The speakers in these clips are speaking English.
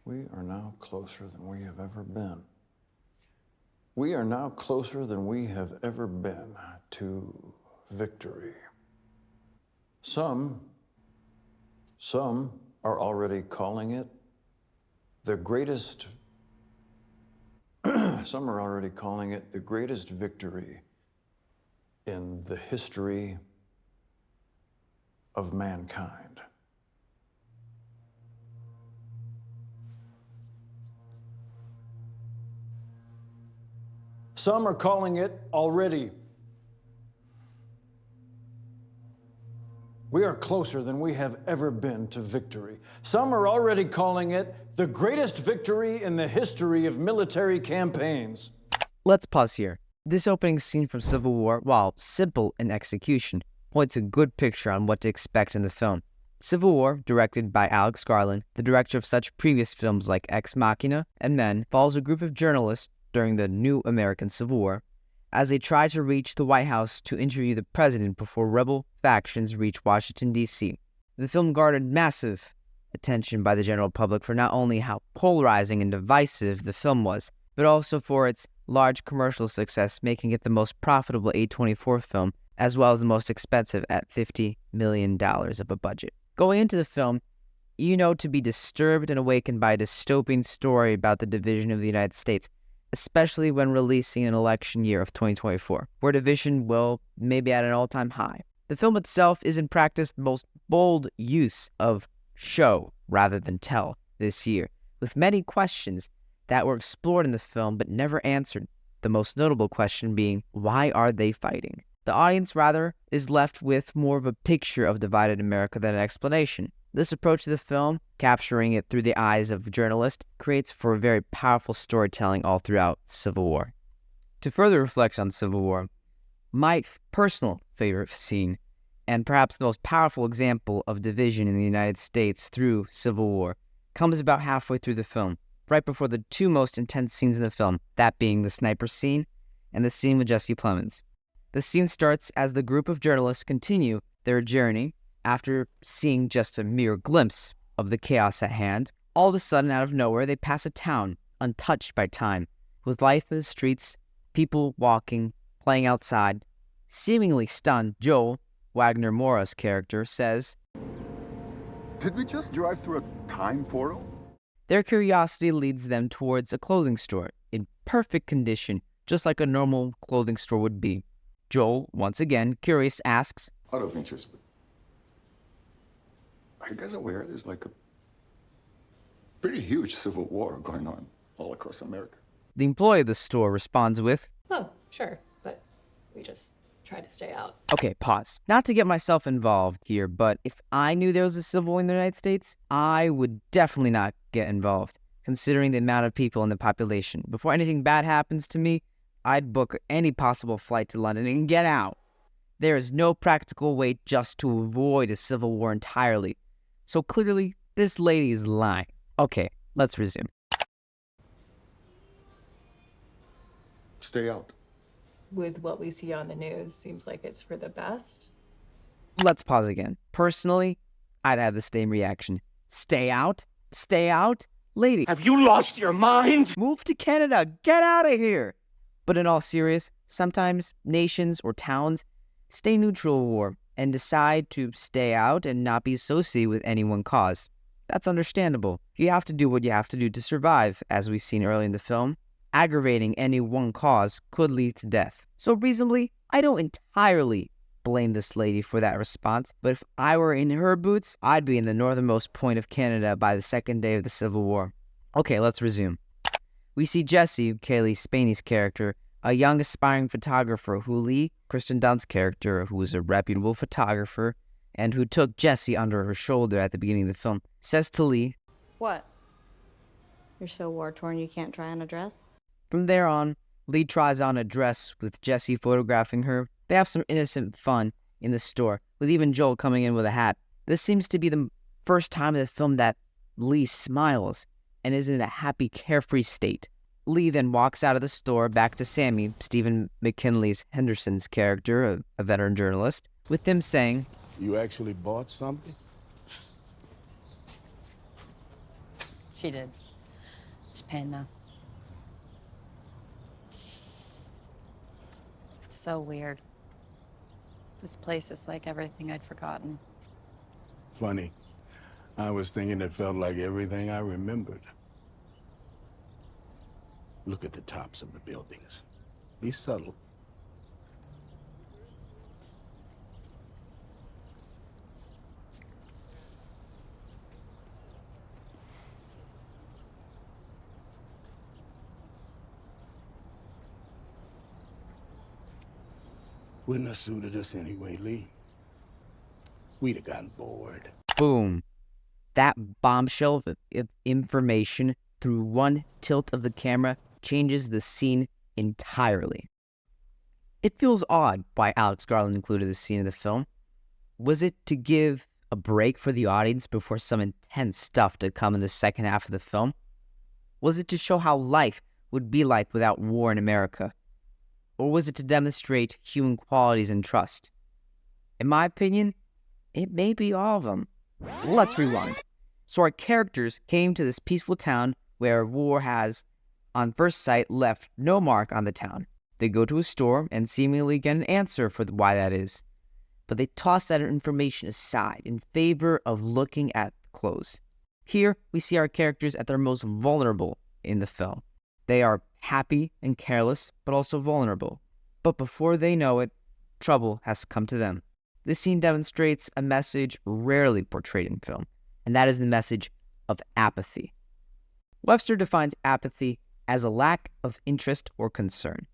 We are now closer than we have ever been. We are now closer than we have ever been to victory. Some are already calling it the greatest, some are already calling it the greatest victory in the history of mankind. Some are calling it already. We are closer than we have ever been to victory. Some are already calling it the greatest victory in the history of military campaigns. Let's pause here. This opening scene from Civil War, while simple in execution, points a good picture on what to expect in the film. Civil War, directed by Alex Garland, the director of such previous films like Ex Machina and Men, follows a group of journalists during the new American Civil War as they try to reach the White House to interview the president before rebel factions reach Washington, D.C. The film garnered massive attention by the general public for not only how polarizing and divisive the film was, but also for its large commercial success, making it the most profitable A24 film, as well as the most expensive at $50 million of a budget. Going into the film, you know to be disturbed and awakened by a dystopian story about the division of the United States, especially when releasing an election year of 2024, where division will maybe at an all-time high. The film itself is in practice the most bold use of show rather than tell this year, with many questions that were explored in the film but never answered, the most notable question being, why are they fighting? The audience, rather, is left with more of a picture of divided America than an explanation. This approach to the film, capturing it through the eyes of a journalist, creates for a very powerful storytelling all throughout Civil War. To further reflect on Civil War, my personal favorite scene, and perhaps the most powerful example of division in the United States through Civil War, comes about halfway through the film, right before the two most intense scenes in the film, that being the sniper scene and the scene with Jesse Plemons. The scene starts as the group of journalists continue their journey after seeing just a mere glimpse of the chaos at hand. All of a sudden, out of nowhere, they pass a town untouched by time, with life in the streets, people walking, playing outside. Seemingly stunned, Joel, Wagner Moura's character, says, "Did we just drive through a time portal?" Their curiosity leads them towards a clothing store, in perfect condition, just like a normal clothing store would be. Joel, once again, curious, asks, "Out of interest, but are you guys aware there's like a pretty huge civil war going on all across America?" The employee of the store responds with, "Oh, sure, but we just try to stay out." Okay, pause. Not to get myself involved here, but if I knew there was a civil war in the United States, I would definitely not get involved, considering the amount of people in the population. Before anything bad happens to me, I'd book any possible flight to London and get out. There is no practical way just to avoid a civil war entirely. So clearly, this lady is lying. Okay, let's resume. Stay out. With what we see on the news, seems like it's for the best. Let's pause again. Personally, I'd have the same reaction. Stay out? Stay out? Lady, have you lost your mind? Move to Canada. Get out of here. But in all seriousness, sometimes nations or towns stay neutral in war and decide to stay out and not be associated with any one cause. That's understandable. You have to do what you have to do to survive, as we've seen early in the film. Aggravating any one cause could lead to death. So reasonably, I don't entirely blame this lady for that response, but if I were in her boots, I'd be in the northernmost point of Canada by the second day of the Civil War. Okay, let's resume. We see Jesse, Kaylee Spaney's character, a young aspiring photographer who Lee, Kristen Dunst's character, who is a reputable photographer, and who took Jesse under her shoulder at the beginning of the film, says to Lee, "What? You're so war-torn you can't try on a dress?" From there on, Lee tries on a dress with Jesse photographing her. They have some innocent fun in the store, with even Joel coming in with a hat. This seems to be the first time in the film that Lee smiles and is in a happy, carefree state. Lee then walks out of the store back to Sammy, Stephen McKinley's Henderson's character, a veteran journalist, with him saying, You actually bought something? She did. Just paying now. It's so weird. This place is like everything I'd forgotten. Funny. I was thinking it felt like everything I remembered. Look at the tops of the buildings. Be subtle. Wouldn't have suited us anyway, Lee. We'd have gotten bored. boom. That bombshell of information through one tilt of the camera changes the scene entirely. It feels odd why Alex Garland included this scene in the film. Was it to give a break for the audience before some intense stuff to come in the second half of the film? Was it to show how life would be like without war in America? Or was it to demonstrate human qualities and trust? In my opinion, it may be all of them. Let's rewind. So our characters came to this peaceful town where war has, on first sight, left no mark on the town. They go to a store and seemingly get an answer for why that is. But they toss that information aside in favor of looking at clothes. Here, we see our characters at their most vulnerable in the film. They are happy and careless, but also vulnerable. But before they know it, trouble has come to them. This scene demonstrates a message rarely portrayed in film, and that is the message of apathy. Webster defines apathy as a lack of interest or concern.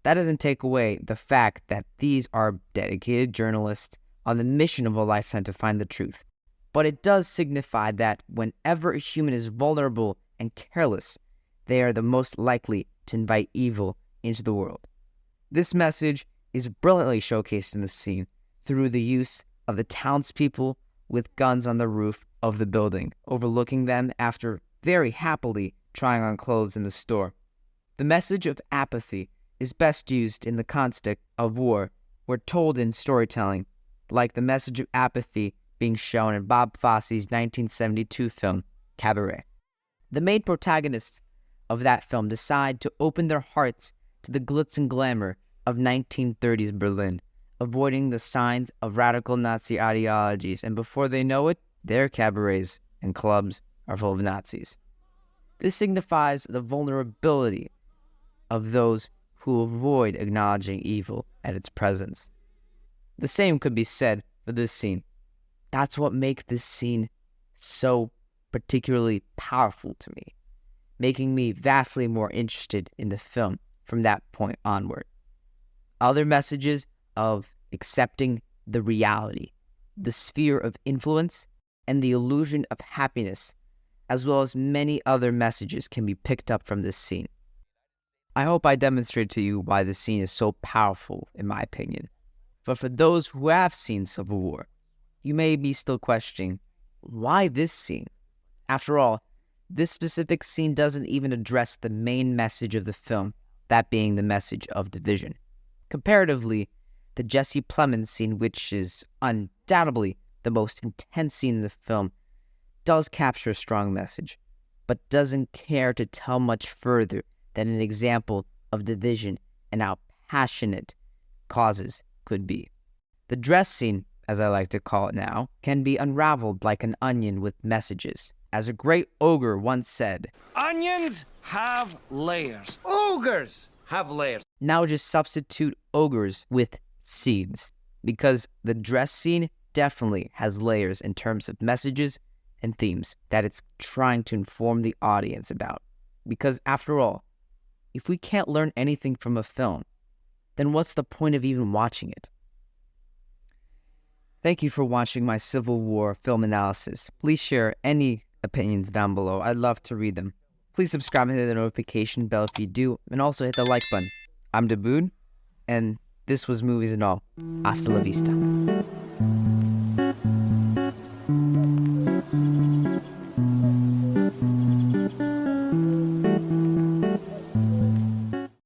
That doesn't take away the fact that these are dedicated journalists on the mission of a lifetime to find the truth. But it does signify that whenever a human is vulnerable and careless, they are the most likely to invite evil into the world. This message is brilliantly showcased in the scene through the use of the townspeople with guns on the roof of the building, overlooking them after very happily trying on clothes in the store. The message of apathy is best used in the context of war, or told in storytelling, like the message of apathy being shown in Bob Fosse's 1972 film, Cabaret. The main protagonists of that film decide to open their hearts to the glitz and glamour of 1930s Berlin, avoiding the signs of radical Nazi ideologies, and before they know it, their cabarets and clubs are full of Nazis. This signifies the vulnerability of those who avoid acknowledging evil at its presence. The same could be said for this scene. That's what makes this scene so particularly powerful to me, making me vastly more interested in the film from that point onward. Other messages of accepting the reality, the sphere of influence, and the illusion of happiness, as well as many other messages, can be picked up from this scene. I hope I demonstrated to you why this scene is so powerful, in my opinion. But for those who have seen Civil War, you may be still questioning, why this scene? After all, this specific scene doesn't even address the main message of the film, that being the message of division. Comparatively, the Jesse Plemons scene, which is undoubtedly the most intense scene in the film, does capture a strong message, but doesn't care to tell much further than an example of division and how passionate causes could be. The dress scene, as I like to call it now, can be unraveled like an onion with messages. As a great ogre once said, Onions have layers. Ogres have layers. now just substitute ogres with seeds, because the dress scene definitely has layers in terms of messages and themes that it's trying to inform the audience about. Because after all, if we can't learn anything from a film, then what's the point of even watching it? Thank you for watching my Civil War film analysis. Please share any opinions down below. I'd love to read them. Please subscribe and hit the notification bell if you do, and also hit the like button. I'm Daboon, and this was Movies and All. Hasta la vista.